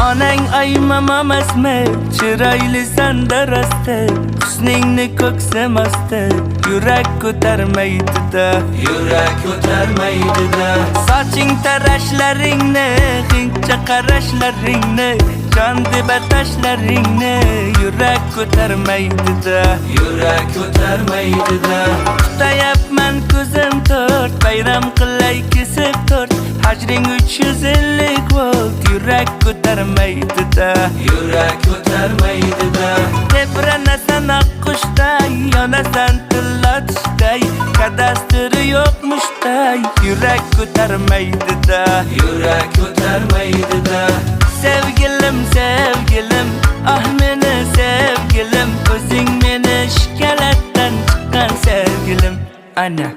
Onang aymam emasmi, chiroyli sanda rosti, husningni ko'ksimasti, yurak ko'tarmaydi-da, yurak ko'tarmaydi-da. Soching tarashlaringni, hingcha qarashlaringni, jon deb atashlaringni, yurak ko'tarmaydi-da, yurak ko'tarmaydi-da. Tutayapman ko'zim to'rt, bayram qilay kesib to'rt, hajring 350 volt, yurak ko'tarmaydi-da, yurak ko'tarmaydi-da. Tebranasan oqqushday, yonasan tillatishday, kadastri yo'qmushday, yurak ko'tarmaydi-da, yurak ko'tarmaydi-da. Sevgilim, sevgilim, ah meni sevgilim, o'zing meni shikalatdan chiqqan sevgilim. Ana